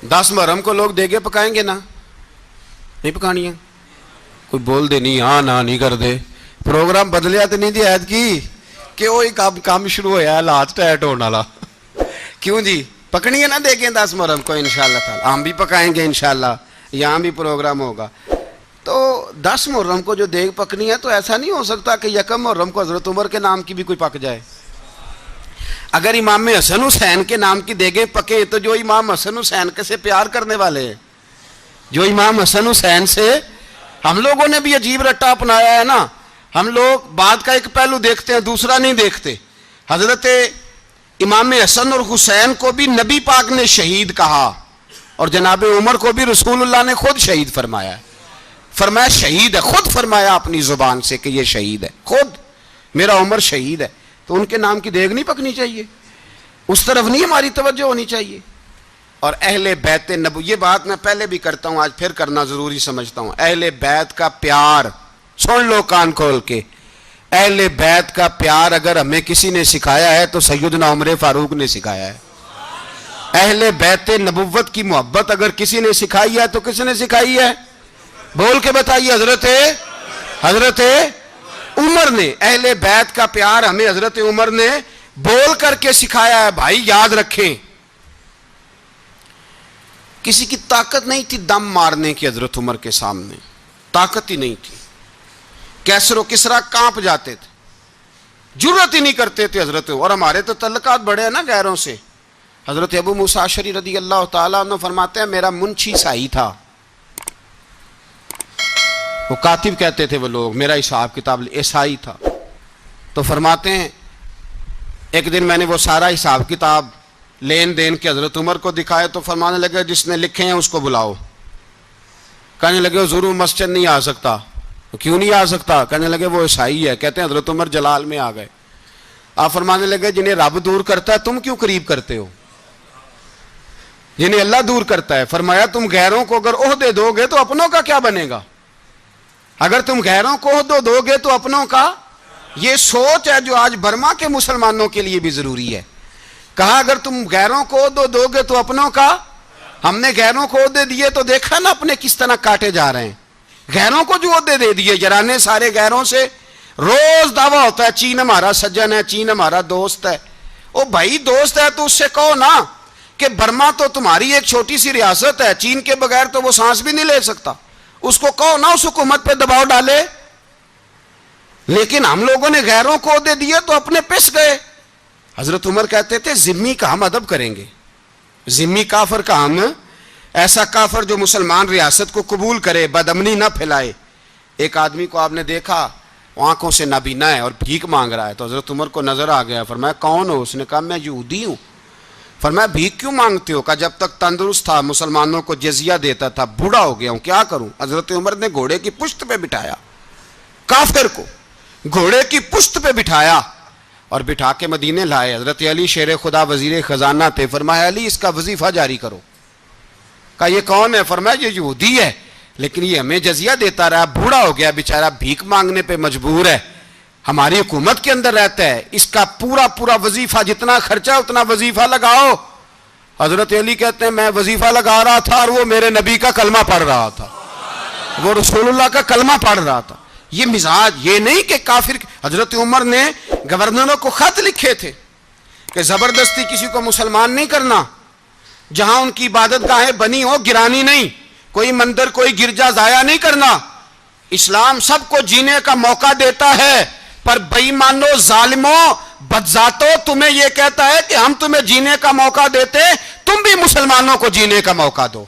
10 محرم کو لوگ دیگے پکائیں گے نا؟ نہیں پکانی ہے؟ کوئی بول دے نہیں، ہاں نہ نہیں کر دے، پروگرام بدلیا تو نہیں دی عید کی کہ وہی کام شروع ہوا ہے لات ٹائٹ ہونے والا؟ کیوں جی؟ پکنی ہے نا دیکھیں 10 محرم کو انشاءاللہ تعالی، ہم بھی پکائیں گے انشاءاللہ، یہاں بھی پروگرام ہوگا۔ تو 10 محرم کو جو دیگ پکنی ہے تو ایسا نہیں ہو سکتا کہ 1 محرم کو حضرت عمر کے نام کی بھی کوئی پک جائے۔ اگر امام حسن حسین کے نام کی دیگیں پکے تو جو امام حسن حسین سے پیار کرنے والے ہیں، جو امام حسن حسین سے، ہم لوگوں نے بھی عجیب رٹا اپنایا ہے نا، ہم لوگ بات کا ایک پہلو دیکھتے ہیں دوسرا نہیں دیکھتے۔ حضرت امام حسن اور حسین کو بھی نبی پاک نے شہید کہا، اور جناب عمر کو بھی رسول اللہ نے خود شہید فرمایا، فرمایا شہید ہے، خود فرمایا اپنی زبان سے کہ یہ شہید ہے، خود میرا عمر شہید ہے۔ تو ان کے نام کی دیگ نہیں پکنی چاہیے، اس طرف نہیں ہماری توجہ ہونی چاہیے۔ اور اہل بیت نبو، یہ بات میں پہلے بھی کرتا ہوں، آج پھر کرنا ضروری سمجھتا ہوں، اہل بیت کا پیار، سن لو کان کھول کے، اہل بیت کا پیار اگر ہمیں کسی نے سکھایا ہے تو سیدنا عمر فاروق نے سکھایا ہے۔ اہل بیت نبوت کی محبت اگر کسی نے سکھائی ہے تو کس نے سکھائی ہے؟ بول کے بتائیے، حضرت عمر نے۔ اہل بیت کا پیار ہمیں حضرت عمر نے بول کر کے سکھایا ہے۔ بھائی یاد رکھیں، کسی کی طاقت نہیں تھی دم مارنے کی حضرت عمر کے سامنے، طاقت ہی نہیں تھی، کیسر و کسرا کانپ جاتے تھے، جرت ہی نہیں کرتے تھے حضرت۔ اور ہمارے تو تعلقات بڑے ہیں نا غیروں سے۔ حضرت ابو موسیٰ اشعری رضی اللہ تعالیٰ عنہ فرماتے ہیں میرا منشی سائی تھا، وہ کاتب کہتے تھے وہ لوگ، میرا حساب کتاب عیسائی تھا۔ تو فرماتے ہیں ایک دن میں نے وہ سارا حساب کتاب لین دین کے حضرت عمر کو دکھایا تو فرمانے لگے جس نے لکھے ہیں اس کو بلاؤ۔ کہنے لگے حضور مسجد نہیں آ سکتا۔ کیوں نہیں آ سکتا؟ کہنے لگے وہ عیسائی ہے۔ کہتے ہیں حضرت عمر جلال میں آ گئے۔ آپ فرمانے لگے جنہیں رب دور کرتا ہے تم کیوں قریب کرتے ہو؟ جنہیں اللہ دور کرتا ہے۔ فرمایا تم غیروں کو اگر عہدے دو گے تو اپنوں کا کیا بنے گا؟ اگر تم غیروں کو عہدے دو گے تو اپنوں کا، یہ سوچ ہے جو آج برما کے مسلمانوں کے لیے بھی ضروری ہے۔ کہا اگر تم غیروں کو عہدے دو گے تو اپنوں کا۔ ہم نے غیروں کو عہدے دیے تو دیکھا نا اپنے کس طرح کاٹے جا رہے ہیں۔ غیروں کو جو عہدے دے دیے جرانے سارے غیروں سے، روز دعویٰ ہوتا ہے چین ہمارا سجن ہے، چین ہمارا دوست ہے۔ او بھائی دوست ہے تو اس سے کہو نا کہ برما تو تمہاری ایک چھوٹی سی ریاست ہے، چین کے بغیر تو وہ سانس بھی نہیں لے سکتا، اس کو کہو نا اس حکومت پہ دباؤ ڈالے۔ لیکن ہم لوگوں نے غیروں کو عہدے دیے تو اپنے پس گئے۔ حضرت عمر کہتے تھے ذمی کا ہم ادب کریں گے، ذمی کافر کا ہم، ایسا کافر جو مسلمان ریاست کو قبول کرے، بدامنی نہ پھیلائے۔ ایک آدمی کو آپ نے دیکھا آنکھوں سے نابینا ہے اور بھیک مانگ رہا ہے، تو حضرت عمر کو نظر آ گیا، فرمایا کون ہو؟ اس نے کہا میں یہودی ہوں۔ فرمایا بھیک کیوں مانگتے ہو؟ کہا جب تک تندرست تھا مسلمانوں کو جزیہ دیتا تھا، بوڑھا ہو گیا ہوں کیا کروں؟ حضرت عمر نے گھوڑے کی پشت پہ بٹھایا، کافر کو گھوڑے کی پشت پہ بٹھایا اور بٹھا کے مدینے لائے۔ حضرت علی شیر خدا وزیر خزانہ تھے، فرمایا علی اس کا وظیفہ جاری کرو۔ کہا یہ کون ہے؟ فرمایا یہ یہودی ہے لیکن یہ ہمیں جزیہ دیتا رہا، بوڑھا ہو گیا بیچارہ، بھیک مانگنے پہ مجبور ہے، ہماری حکومت کے اندر رہتا ہے، اس کا پورا وظیفہ جتنا خرچہ اتنا وظیفہ لگاؤ۔ حضرت علی کہتے ہیں میں وظیفہ لگا رہا تھا اور وہ میرے نبی کا کلمہ پڑھ رہا تھا، وہ رسول اللہ کا کلمہ پڑھ رہا تھا۔ یہ مزاج، یہ نہیں کہ کافر۔ حضرت عمر نے گورنروں کو خط لکھے تھے کہ زبردستی کسی کو مسلمان نہیں کرنا، جہاں ان کی عبادت گاہیں بنی ہو گرانی نہیں، کوئی مندر کوئی گرجا ضائع نہیں کرنا۔ اسلام سب کو جینے کا موقع دیتا ہے، پر بے ایمانو ظالموں بدذاتوں تمہیں یہ کہتا ہے کہ ہم تمہیں جینے کا موقع دیتے، تم بھی مسلمانوں کو جینے کا موقع دو۔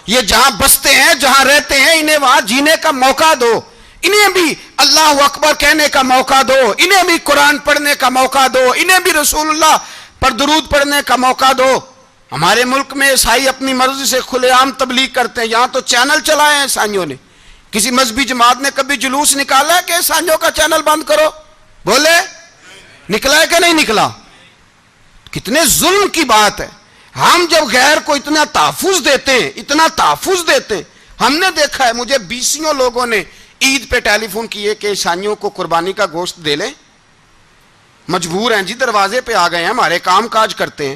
یہ جہاں بستے ہیں جہاں رہتے ہیں انہیں وہاں جینے کا موقع دو، انہیں بھی اللہ اکبر کہنے کا موقع دو، انہیں بھی قرآن پڑھنے کا موقع دو، انہیں بھی رسول اللہ پر درود پڑھنے کا موقع دو۔ ہمارے ملک میں عیسائی اپنی مرضی سے کھلے عام تبلیغ کرتے ہیں، یہاں تو چینل چلائے ہیں عیسائیوں نے۔ کسی مذہبی جماعت نے کبھی جلوس نکالا ہے کہ عیسائیوں کا چینل بند کرو؟ بولے نکلا ہے کہ نہیں نکلا؟ کتنے ظلم کی بات ہے۔ ہم جب غیر کو اتنا تحفظ دیتے ہیں، اتنا تحفظ دیتے ہیں، ہم نے دیکھا ہے مجھے بیسیوں لوگوں نے عید پہ ٹیلی فون کیے کہ عیسائیوں کو قربانی کا گوشت دے لیں، مجبور ہیں جی، دروازے پہ آ گئے ہیں، ہمارے کام کاج کرتے ہیں۔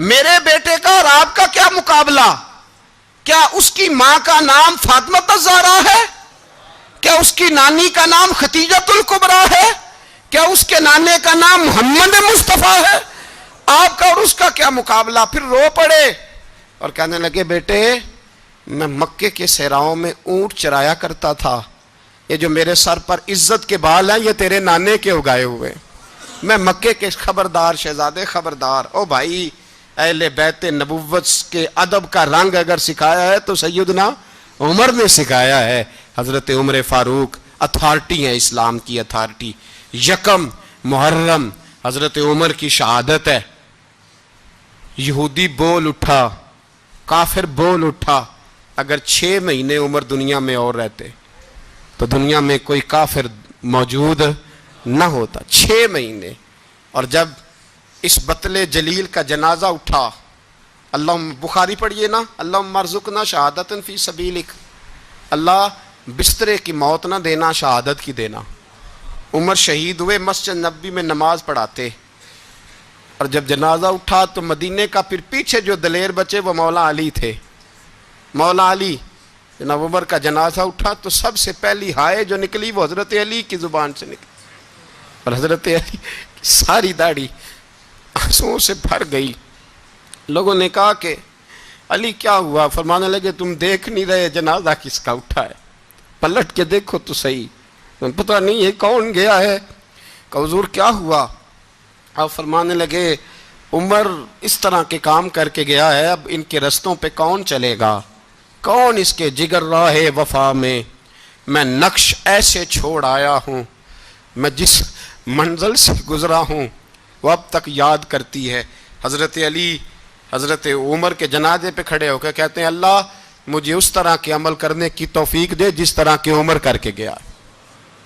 میرے بیٹے کا اور آپ کا کیا مقابلہ؟ کیا اس کی ماں کا نام فاطمہ الزہرا ہے؟ کیا اس کی نانی کا نام خدیجۃ الکبریٰ ہے؟ کیا اس کے نانے کا نام محمد مصطفیٰ ہے؟ آپ کا اور اس کا کیا مقابلہ؟ پھر رو پڑے اور کہنے لگے بیٹے میں مکے کے صحراؤں میں اونٹ چرایا کرتا تھا، یہ جو میرے سر پر عزت کے بال ہیں یہ تیرے نانے کے اگائے ہوئے، میں مکے کے خبردار شہزادے خبردار۔ او بھائی، اہل بیت نبوت کے ادب کا رنگ اگر سکھایا ہے تو سیدنا عمر نے سکھایا ہے۔ حضرت عمر فاروق اتھارٹی ہے، اسلام کی اتھارٹی۔ یکم محرم حضرت عمر کی شہادت ہے۔ یہودی بول اٹھا، کافر بول اٹھا، اگر 6 مہینے عمر دنیا میں اور رہتے تو دنیا میں کوئی کافر موجود نہ ہوتا۔ 6 مہینے۔ اور جب اس بطل جلیل کا جنازہ اٹھا، اللہم بخاری پڑھیے نا، اللہم ارزقنا شہادت فی سبیلک، اللہ بسترے کی موت نہ دینا، شہادت کی دینا۔ عمر شہید ہوئے، مسجد نبوی میں نماز پڑھاتے، اور جب جنازہ اٹھا تو مدینے کا پھر پیچھے جو دلیر بچے وہ مولا علی تھے۔ مولا علی، جناب عمر کا جنازہ اٹھا تو سب سے پہلی ہائے جو نکلی وہ حضرت علی کی زبان سے نکلی، اور حضرت علی کی ساری داڑھی آنسوؤں سے بھر گئی۔ لوگوں نے کہا کہ علی کیا ہوا؟ فرمانے لگے تم دیکھ نہیں رہے جنازہ کس کا اٹھا ہے؟ پلٹ کے دیکھو تو صحیح، پتہ نہیں یہ کون گیا ہے؟ کہ حضور کیا ہوا؟ آپ فرمانے لگے عمر اس طرح کے کام کر کے گیا ہے، اب ان کے رستوں پہ کون چلے گا؟ کون اس کے جگر راہ وفا میں نقش ایسے چھوڑ آیا ہوں، میں جس منزل سے گزرا ہوں وہ اب تک یاد کرتی ہے۔ حضرت علی حضرت عمر کے جنازے پہ کھڑے ہو کے کہتے ہیں اللہ مجھے اس طرح کے عمل کرنے کی توفیق دے جس طرح کے عمر کر کے گیا۔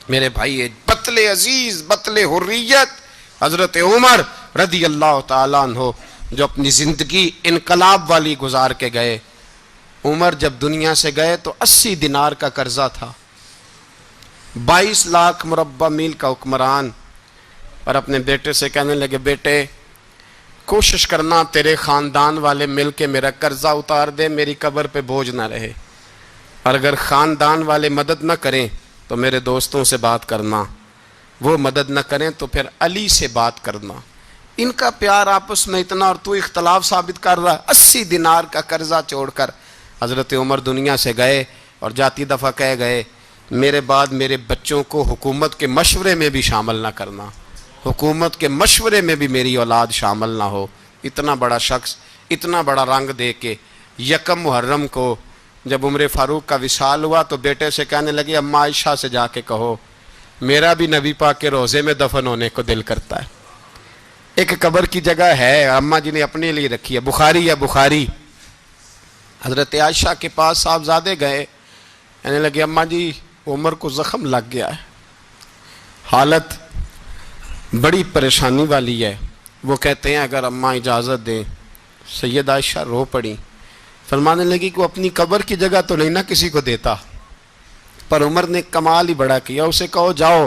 میرے بھائی، بطل عزیز، بطل حریت حضرت عمر رضی اللہ تعالیٰ عنہ، جو اپنی زندگی انقلاب والی گزار کے گئے۔ عمر جب دنیا سے گئے تو 80 دینار کا قرضہ تھا، 22 لاکھ مربع میل کا حکمران، اور اپنے بیٹے سے کہنے لگے بیٹے کوشش کرنا تیرے خاندان والے مل کے میرا قرضہ اتار دے، میری قبر پہ بوجھ نہ رہے، اور اگر خاندان والے مدد نہ کریں تو میرے دوستوں سے بات کرنا، وہ مدد نہ کریں تو پھر علی سے بات کرنا۔ ان کا پیار آپس میں اتنا، اور تو اختلاف ثابت کر رہا ہے۔ 80 دینار کا قرضہ چھوڑ کر حضرت عمر دنیا سے گئے، اور جاتی دفعہ کہہ گئے میرے بعد میرے بچوں کو حکومت کے مشورے میں بھی شامل نہ کرنا، حکومت کے مشورے میں بھی میری اولاد شامل نہ ہو۔ اتنا بڑا شخص اتنا بڑا رنگ دے کے یکم محرم کو جب عمر فاروق کا وصال ہوا تو بیٹے سے کہنے لگے اماں عائشہ سے جا کے کہو میرا بھی نبی پاک کے روضے میں دفن ہونے کو دل کرتا ہے۔ ایک قبر کی جگہ ہے اماں جی نے اپنے لیے رکھی ہے، بخاری ہے بخاری۔ حضرت عائشہ کے پاس صاحبزادے گئے، کہنے لگے اماں جی عمر کو زخم لگ گیا ہے، حالت بڑی پریشانی والی ہے۔ وہ کہتے ہیں اگر اماں اجازت دیں۔ سید عائشہ رو پڑی، فرمانے لگی کہ وہ اپنی قبر کی جگہ تو نہیں نہ کسی کو دیتا، پر عمر نے کمال ہی بڑا کیا، اسے کہو جاؤ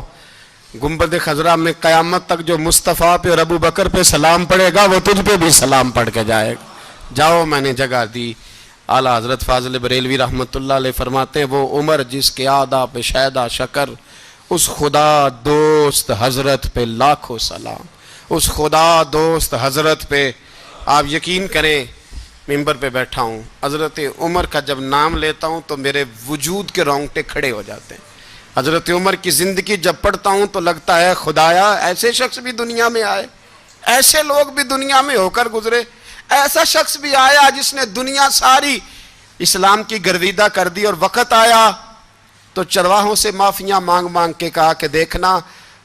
گنبد خضرا میں قیامت تک جو مصطفیٰ پہ اور ابو بکر پہ سلام پڑے گا وہ تجھ پہ بھی سلام پڑھ کے جائے گا، جاؤ میں نے جگہ دی۔ اعلیٰ حضرت فاضل بریلوی رحمۃ اللہ علیہ فرماتے ہیں وہ عمر جس کے آدھا پہ شیدہ شکر، اس خدا دوست حضرت پہ لاکھوں سلام، اس خدا دوست حضرت پہ۔ آپ یقین کریں ممبر پہ بیٹھا ہوں، حضرت عمر کا جب نام لیتا ہوں تو میرے وجود کے رونگٹے کھڑے ہو جاتے ہیں۔ حضرت عمر کی زندگی جب پڑھتا ہوں تو لگتا ہے خدایا ایسے شخص بھی دنیا میں آئے، ایسے لوگ بھی دنیا میں ہو کر گزرے، ایسا شخص بھی آیا جس نے دنیا ساری اسلام کی گرویدہ کر دی، اور وقت آیا تو چرواہوں سے معافیاں مانگ مانگ کے کہا کہ دیکھنا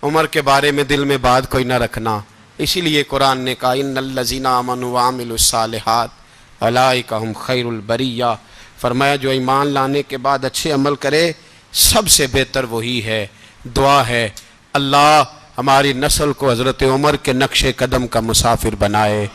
عمر کے بارے میں دل میں بات کوئی نہ رکھنا۔ اسی لیے قرآن نے کہا ان الذین آمنوا وعملوا الصالحات اولئک ھم خیر البریہ، فرمایا جو ایمان لانے کے بعد اچھے عمل کرے سب سے بہتر وہی ہے۔ دعا ہے اللہ ہماری نسل کو حضرت عمر کے نقش قدم کا مسافر بنائے۔